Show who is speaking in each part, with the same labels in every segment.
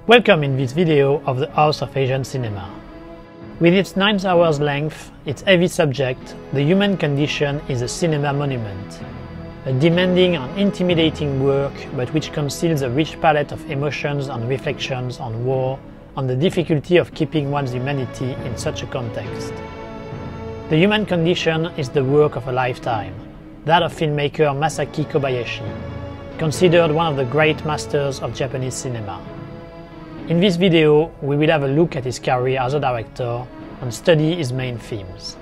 Speaker 1: Welcome in this video of the House of Asian Cinema. With its 9 hours length, its heavy subject, the human condition is a cinema monument. A demanding and intimidating work, but which conceals a rich palette of emotions and reflections on war, on the difficulty of keeping one's humanity in such a context. The human condition is the work of a lifetime, that of filmmaker Masaki Kobayashi, considered one of the great masters of Japanese cinema. In this video, we will have a look at his career as a director and study his main themes.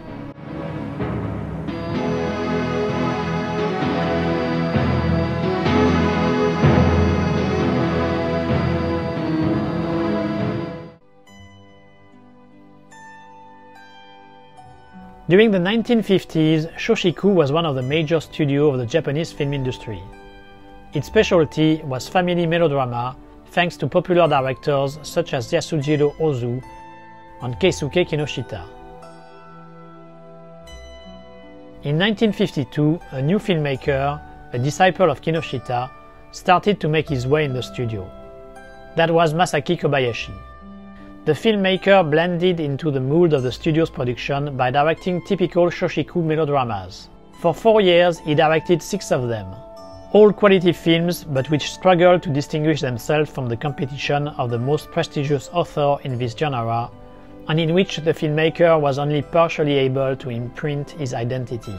Speaker 1: During the 1950s, Shoshiku was one of the major studios of the Japanese film industry. Its specialty was family melodrama, thanks to popular directors such as Yasujiro Ozu and Keisuke Kinoshita. In 1952, a new filmmaker, a disciple of Kinoshita, started to make his way in the studio. That was Masaki Kobayashi. The filmmaker blended into the mood of the studio's production by directing typical Shoshiku melodramas. For 4 years, he directed 6 of them. All quality films, but which struggled to distinguish themselves from the competition of the most prestigious author in this genre, and in which the filmmaker was only partially able to imprint his identity.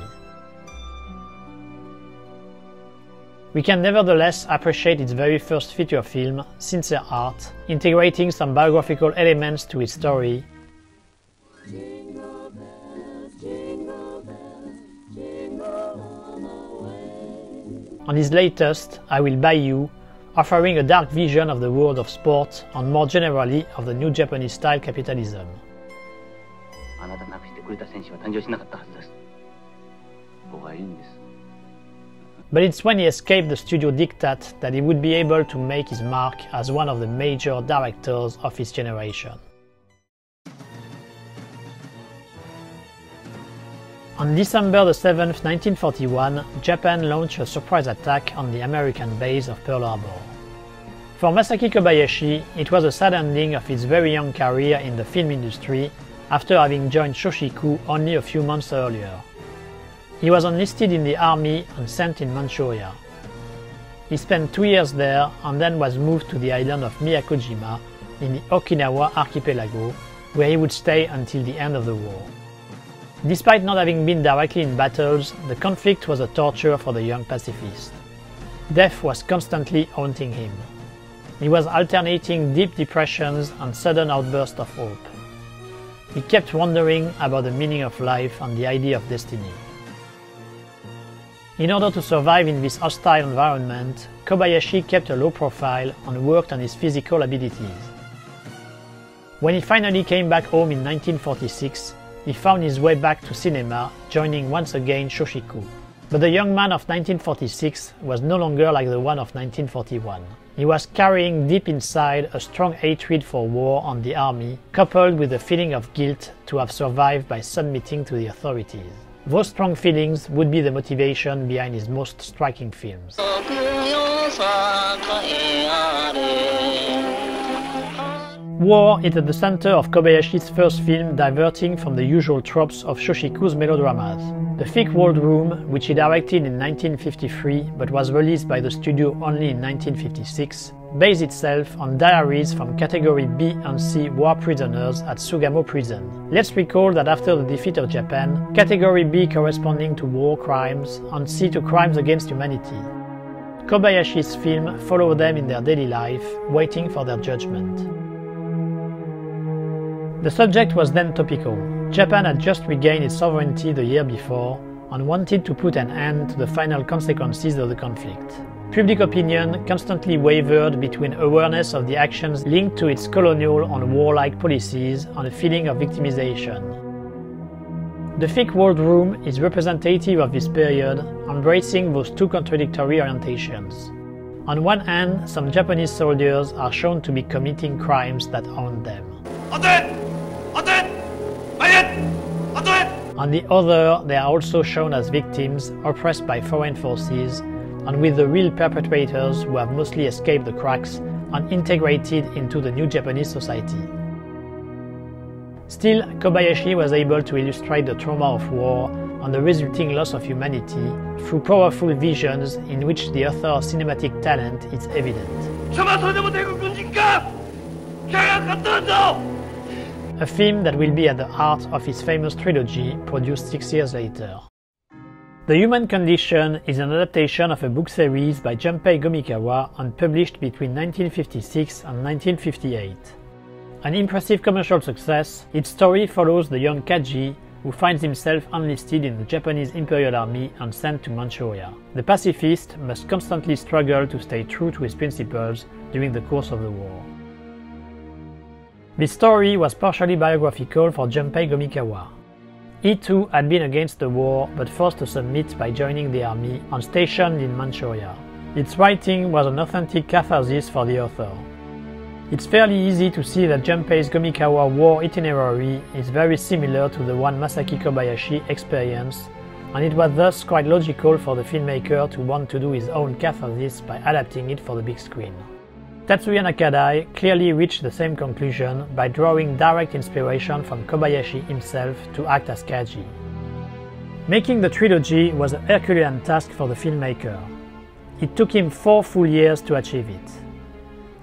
Speaker 1: We can nevertheless appreciate its very first feature film, Sincere Art, integrating some biographical elements to its story, and his latest, I Will Buy You, offering a dark vision of the world of sport and more generally of the new Japanese style capitalism. But it's when he escaped the studio diktat that he would be able to make his mark as one of the major directors of his generation. On December 7, 1941, Japan launched a surprise attack on the American base of Pearl Harbor. For Masaki Kobayashi, it was a sad ending of his very young career in the film industry after having joined Shoshiku only a few months earlier. He was enlisted in the army and sent in Manchuria. He spent 2 years there and then was moved to the island of Miyakojima in the Okinawa archipelago, where he would stay until the end of the war. Despite not having been directly in battles, the conflict was a torture for the young pacifist. Death was constantly haunting him. He was alternating deep depressions and sudden outbursts of hope. He kept wondering about the meaning of life and the idea of destiny. In order to survive in this hostile environment, Kobayashi kept a low profile and worked on his physical abilities. When he finally came back home in 1946, he found his way back to cinema, joining once again Shoshiku. But the young man of 1946 was no longer like the one of 1941. He was carrying deep inside a strong hatred for war and the army, coupled with a feeling of guilt to have survived by submitting to the authorities. Those strong feelings would be the motivation behind his most striking films. War is at the center of Kobayashi's first film, diverting from the usual tropes of Shoshiku's melodramas. The Thick Walled Room, which he directed in 1953 but was released by the studio only in 1956, based itself on diaries from Category B and C war prisoners at Sugamo prison. Let's recall that after the defeat of Japan, Category B corresponding to war crimes and C to crimes against humanity. Kobayashi's film followed them in their daily life, waiting for their judgment. The subject was then topical. Japan had just regained its sovereignty the year before and wanted to put an end to the final consequences of the conflict. Public opinion constantly wavered between awareness of the actions linked to its colonial and warlike policies and a feeling of victimization. The Thick Walled Room is representative of this period, embracing those two contradictory orientations. On one hand, some Japanese soldiers are shown to be committing crimes that haunt them. On the other, they are also shown as victims oppressed by foreign forces and with the real perpetrators who have mostly escaped the cracks and integrated into the new Japanese society. Still, Kobayashi was able to illustrate the trauma of war and the resulting loss of humanity through powerful visions in which the author's cinematic talent is evident. A theme that will be at the heart of his famous trilogy produced 6 years later. The Human Condition is an adaptation of a book series by Junpei Gomikawa and published between 1956 and 1958. An impressive commercial success, its story follows the young Kaji, who finds himself enlisted in the Japanese Imperial Army and sent to Manchuria. The pacifist must constantly struggle to stay true to his principles during the course of the war. This story was partially biographical for Junpei Gomikawa. He too had been against the war but forced to submit by joining the army and stationed in Manchuria. Its writing was an authentic catharsis for the author. It's fairly easy to see that Junpei's Gomikawa war itinerary is very similar to the one Masaki Kobayashi experienced, and it was thus quite logical for the filmmaker to want to do his own catharsis by adapting it for the big screen. Tatsuya Nakadai clearly reached the same conclusion by drawing direct inspiration from Kobayashi himself to act as Kaji. Making the trilogy was a Herculean task for the filmmaker. It took him 4 full years to achieve it.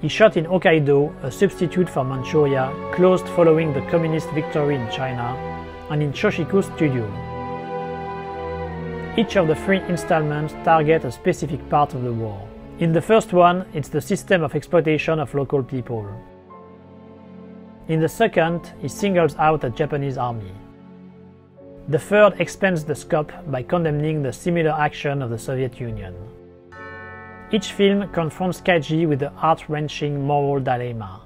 Speaker 1: He shot in Hokkaido, a substitute for Manchuria, closed following the communist victory in China, and in Shoshiku's studio. Each of the 3 installments target a specific part of the war. In the first one, it's the system of exploitation of local people. In the second, he singles out the Japanese army. The third expands the scope by condemning the similar action of the Soviet Union. Each film confronts Kaji with the heart-wrenching moral dilemma.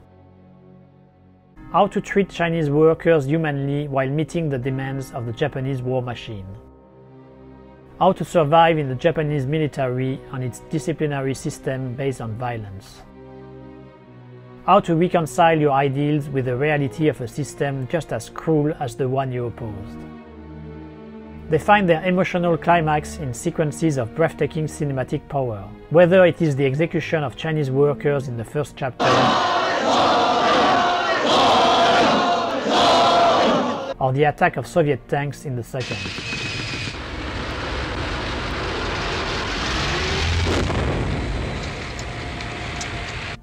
Speaker 1: How to treat Chinese workers humanly while meeting the demands of the Japanese war machine. How to survive in the Japanese military and its disciplinary system based on violence. How to reconcile your ideals with the reality of a system just as cruel as the one you opposed. They find their emotional climax in sequences of breathtaking cinematic power, whether it is the execution of Chinese workers in the first chapter or the attack of Soviet tanks in the second.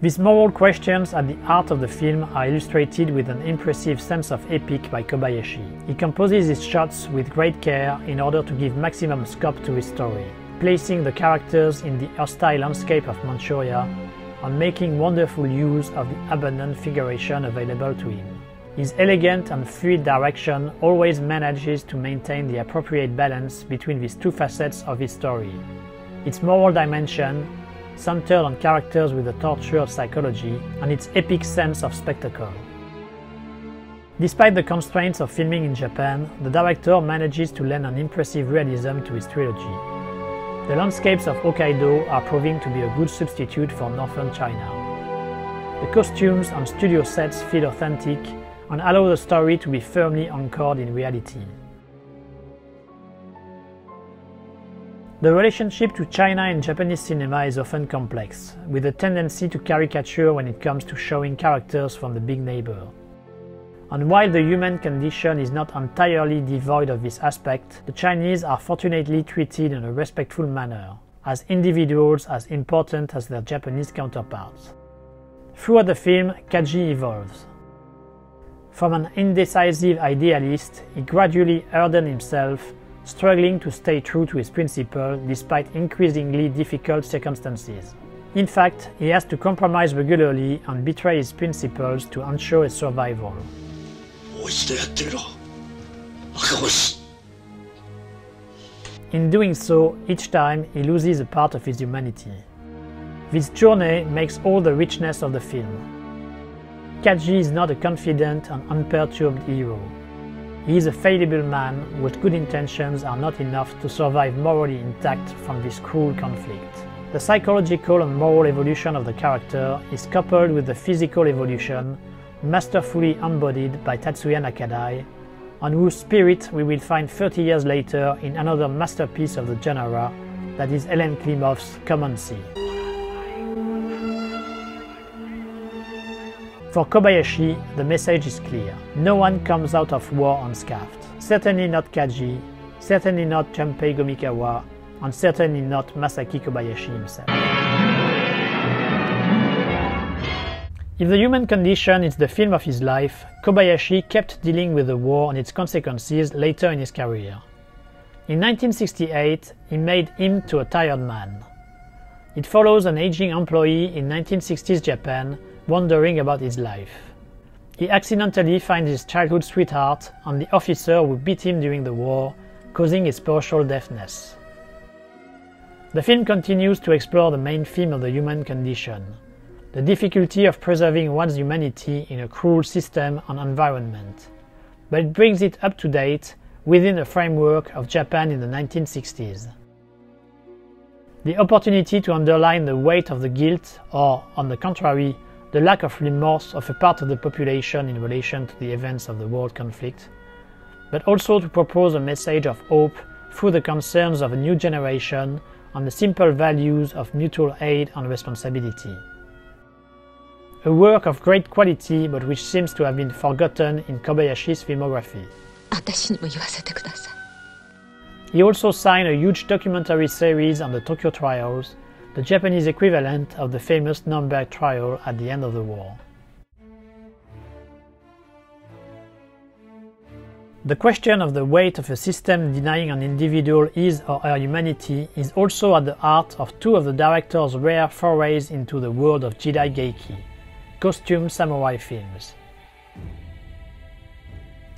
Speaker 1: These moral questions at the heart of the film are illustrated with an impressive sense of epic by Kobayashi. He composes his shots with great care in order to give maximum scope to his story, placing the characters in the hostile landscape of Manchuria and making wonderful use of the abundant figuration available to him. His elegant and fluid direction always manages to maintain the appropriate balance between these 2 facets of his story: its moral dimension, centered on characters with the torture of psychology, and its epic sense of spectacle. Despite the constraints of filming in Japan, the director manages to lend an impressive realism to his trilogy. The landscapes of Hokkaido are proving to be a good substitute for northern China. The costumes and studio sets feel authentic and allow the story to be firmly anchored in reality. The relationship to China in Japanese cinema is often complex, with a tendency to caricature when it comes to showing characters from the big neighbor. And while the human condition is not entirely devoid of this aspect, the Chinese are fortunately treated in a respectful manner, as individuals as important as their Japanese counterparts. Throughout the film, Kaji evolves. From an indecisive idealist, he gradually hardened himself, struggling to stay true to his principles despite increasingly difficult circumstances. In fact, he has to compromise regularly and betray his principles to ensure his survival. In doing so, each time he loses a part of his humanity. This journey makes all the richness of the film. Kaji is not a confident and unperturbed hero. He is a fallible man whose good intentions are not enough to survive morally intact from this cruel conflict. The psychological and moral evolution of the character is coupled with the physical evolution, masterfully embodied by Tatsuya Nakadai, and whose spirit we will find 30 years later in another masterpiece of the genre, that is Helen Klimov's Come and See. For Kobayashi, the message is clear. No one comes out of war unscathed. Certainly not Kaji, certainly not Junpei Gomikawa, and certainly not Masaki Kobayashi himself. If the human condition is the film of his life, Kobayashi kept dealing with the war and its consequences later in his career. In 1968, he made Him to a Tired Man. It follows an aging employee in 1960s Japan wondering about his life. He accidentally finds his childhood sweetheart and the officer who beat him during the war, causing his partial deafness. The film continues to explore the main theme of the human condition, the difficulty of preserving one's humanity in a cruel system and environment, but it brings it up to date within the framework of Japan in the 1960s. The opportunity to underline the weight of the guilt or, on the contrary, the lack of remorse of a part of the population in relation to the events of the world conflict, but also to propose a message of hope through the concerns of a new generation and the simple values of mutual aid and responsibility. A work of great quality but which seems to have been forgotten in Kobayashi's filmography. He also signed a huge documentary series on the Tokyo trials, the Japanese equivalent of the famous Nuremberg trial at the end of the war. The question of the weight of a system denying an individual his or her humanity is also at the heart of two of the director's rare forays into the world of Jidaigeki, costume samurai films.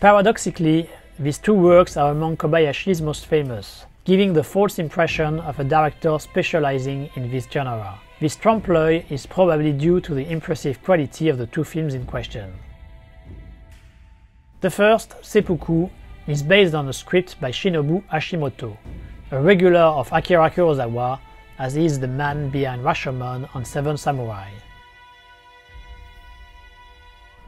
Speaker 1: Paradoxically, these two works are among Kobayashi's most famous, giving the false impression of a director specializing in this genre. This trompe-l'oeil is probably due to the impressive quality of the two films in question. The first, Seppuku, is based on a script by Shinobu Hashimoto, a regular of Akira Kurosawa, as he is the man behind Rashomon and Seven Samurai.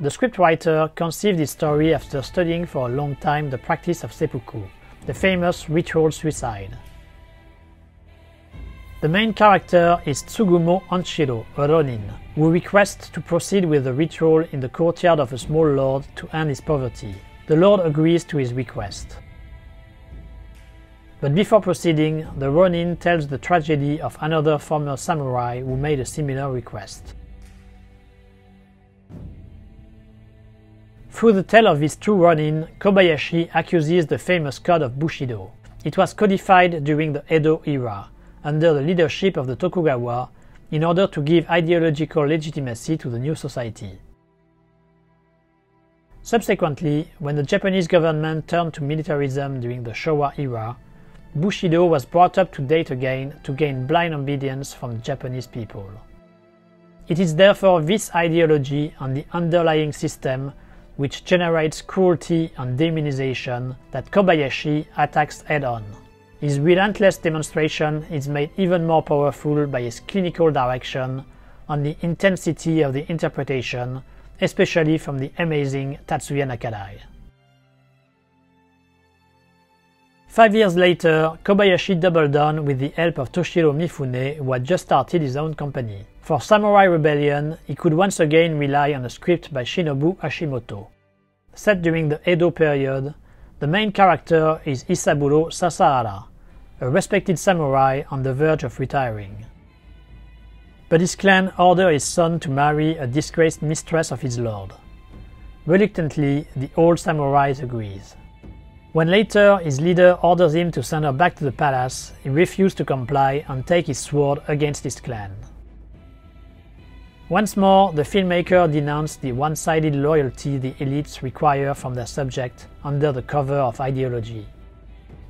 Speaker 1: The scriptwriter conceived his story after studying for a long time the practice of seppuku, the famous ritual suicide. The main character is Tsugumo Anshiro, a ronin, who requests to proceed with the ritual in the courtyard of a small lord to end his poverty. The lord agrees to his request. But before proceeding, the ronin tells the tragedy of another former samurai who made a similar request. Through the tale of these two ronin, Kobayashi accuses the famous code of Bushido. It was codified during the Edo era, under the leadership of the Tokugawa, in order to give ideological legitimacy to the new society. Subsequently, when the Japanese government turned to militarism during the Showa era, Bushido was brought up to date again to gain blind obedience from the Japanese people. It is therefore this ideology and the underlying system which generates cruelty and demonization that Kobayashi attacks head-on. His relentless demonstration is made even more powerful by his clinical direction and the intensity of the interpretation, especially from the amazing Tatsuya Nakadai. 5 years later, Kobayashi doubled down with the help of Toshiro Mifune, who had just started his own company. For Samurai Rebellion, he could once again rely on a script by Shinobu Hashimoto. Set during the Edo period, the main character is Isaburo Sasahara, a respected samurai on the verge of retiring. But his clan orders his son to marry a disgraced mistress of his lord. Reluctantly, the old samurai agrees. When later his leader orders him to send her back to the palace, he refuses to comply and take his sword against his clan. Once more, the filmmaker denounced the one-sided loyalty the elites require from their subject under the cover of ideology.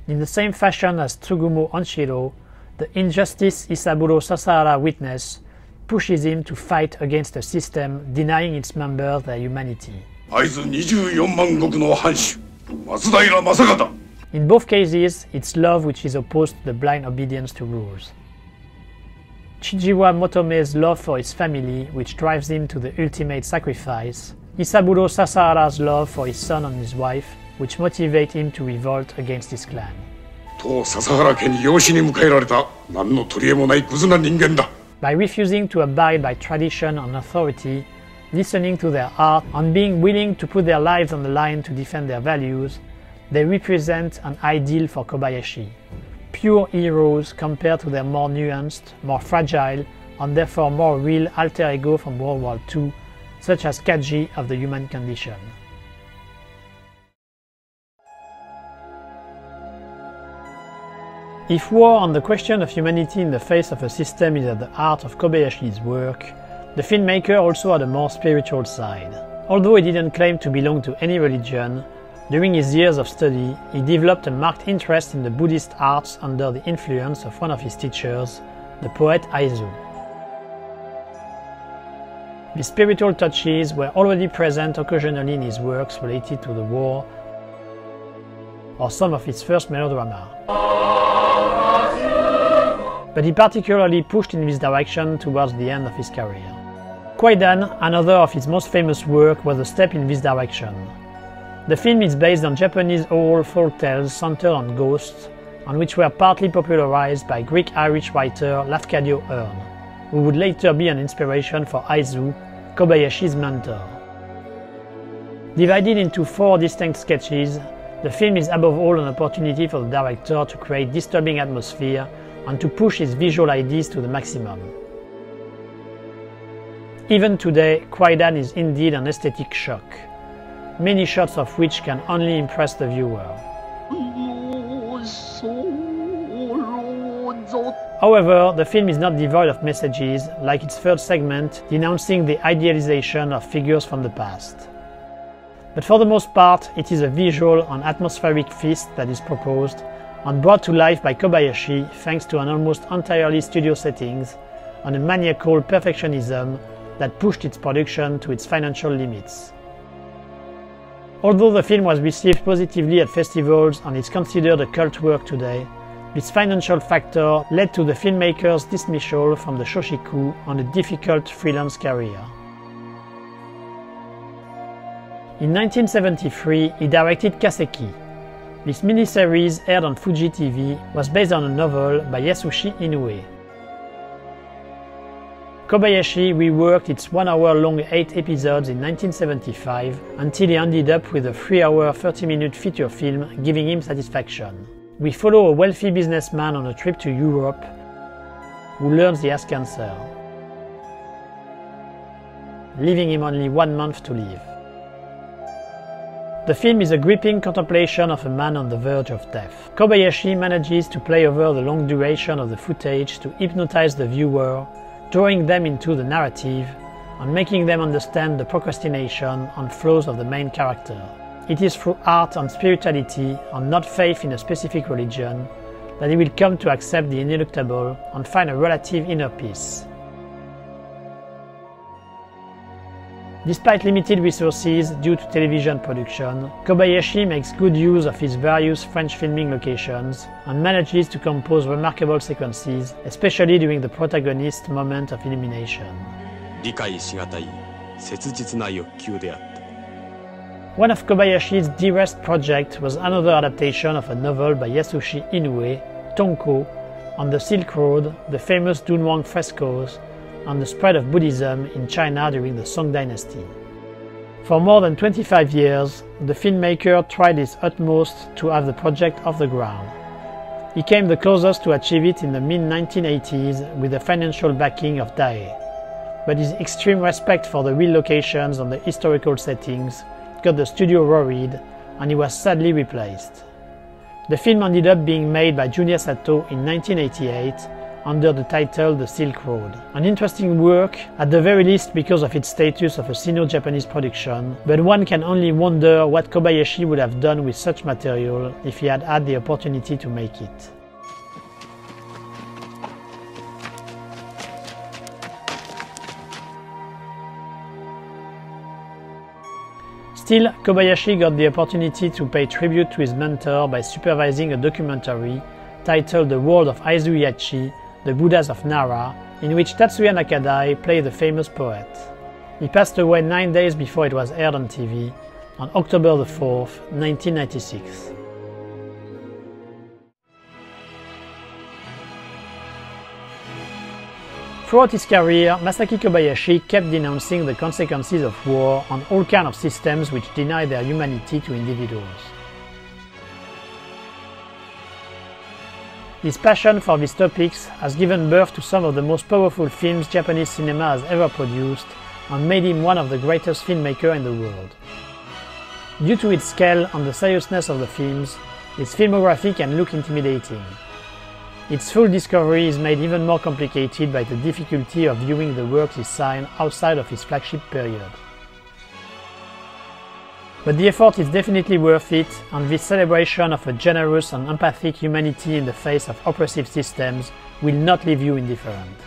Speaker 1: In the same fashion as Tsugumo Anshiro, the injustice Isaburo Sasahara witnessed pushes him to fight against a system denying its members their humanity. In both cases, it's love which is opposed to the blind obedience to rules. Chijiwa Motome's love for his family, which drives him to the ultimate sacrifice, Isaburo Sasahara's love for his son and his wife, which motivate him to revolt against his clan. By refusing to abide by tradition and authority, listening to their art, and being willing to put their lives on the line to defend their values, they represent an ideal for Kobayashi. Pure heroes compared to their more nuanced, more fragile, and therefore more real alter ego from World War II, such as Kaji of the Human Condition. If war and the question of humanity in the face of a system is at the heart of Kobayashi's work, the filmmaker also had a more spiritual side. Although he didn't claim to belong to any religion, during his years of study, he developed a marked interest in the Buddhist arts under the influence of one of his teachers, the poet Aizu. These spiritual touches were already present occasionally in his works related to the war or some of his first melodramas. But he particularly pushed in this direction towards the end of his career. Kwaidan, another of his most famous work, was a step in this direction. The film is based on Japanese oral folk tales centered on ghosts, and which were partly popularized by Greek-Irish writer Lafcadio Hearn, who would later be an inspiration for Aizu, Kobayashi's mentor. Divided into 4 distinct sketches, the film is above all an opportunity for the director to create disturbing atmosphere and to push his visual ideas to the maximum. Even today, Kwaidan is indeed an aesthetic shock, many shots of which can only impress the viewer. However, the film is not devoid of messages, like its third segment denouncing the idealization of figures from the past. But for the most part, it is a visual and atmospheric feast that is proposed and brought to life by Kobayashi thanks to an almost entirely studio settings and a maniacal perfectionism that pushed its production to its financial limits. Although the film was received positively at festivals and is considered a cult work today, this financial factor led to the filmmaker's dismissal from the Shoshiku and a difficult freelance career. In 1973, he directed Kaseki. This miniseries, aired on Fuji TV, was based on a novel by Yasushi Inoue. Kobayashi reworked its 1-hour-long 8 episodes in 1975 until he ended up with a 3-hour 30-minute feature film giving him satisfaction. We follow a wealthy businessman on a trip to Europe who learns he has cancer, leaving him only 1 month to live. The film is a gripping contemplation of a man on the verge of death. Kobayashi manages to play over the long duration of the footage to hypnotize the viewer, drawing them into the narrative and making them understand the procrastination and flaws of the main character. It is through art and spirituality, and not faith in a specific religion, that he will come to accept the ineluctable and find a relative inner peace. Despite limited resources due to television production, Kobayashi makes good use of his various French filming locations and manages to compose remarkable sequences, especially during the protagonist's moment of illumination. One of Kobayashi's dearest projects was another adaptation of a novel by Yasushi Inoue, Tonko, on the Silk Road, the famous Dunhuang frescoes, and the spread of Buddhism in China during the Song dynasty. For more than 25 years, the filmmaker tried his utmost to have the project off the ground. He came the closest to achieve it in the mid-1980s with the financial backing of Dai, but his extreme respect for the real locations and the historical settings got the studio worried, and he was sadly replaced. The film ended up being made by Junya Sato in 1988 under the title The Silk Road. An interesting work, at the very least because of its status of a Sino-Japanese production, but one can only wonder what Kobayashi would have done with such material if he had had the opportunity to make it. Still, Kobayashi got the opportunity to pay tribute to his mentor by supervising a documentary titled The World of Aizu Yachi, The Buddhas of Nara, in which Tatsuya Nakadai played the famous poet. He passed away 9 days before it was aired on TV, on October 4th, 1996. Throughout his career, Masaki Kobayashi kept denouncing the consequences of war on all kinds of systems which deny their humanity to individuals. His passion for these topics has given birth to some of the most powerful films Japanese cinema has ever produced and made him one of the greatest filmmakers in the world. Due to its scale and the seriousness of the films, its filmography can look intimidating. Its full discovery is made even more complicated by the difficulty of viewing the works he signed outside of his flagship period. But the effort is definitely worth it, and this celebration of a generous and empathic humanity in the face of oppressive systems will not leave you indifferent.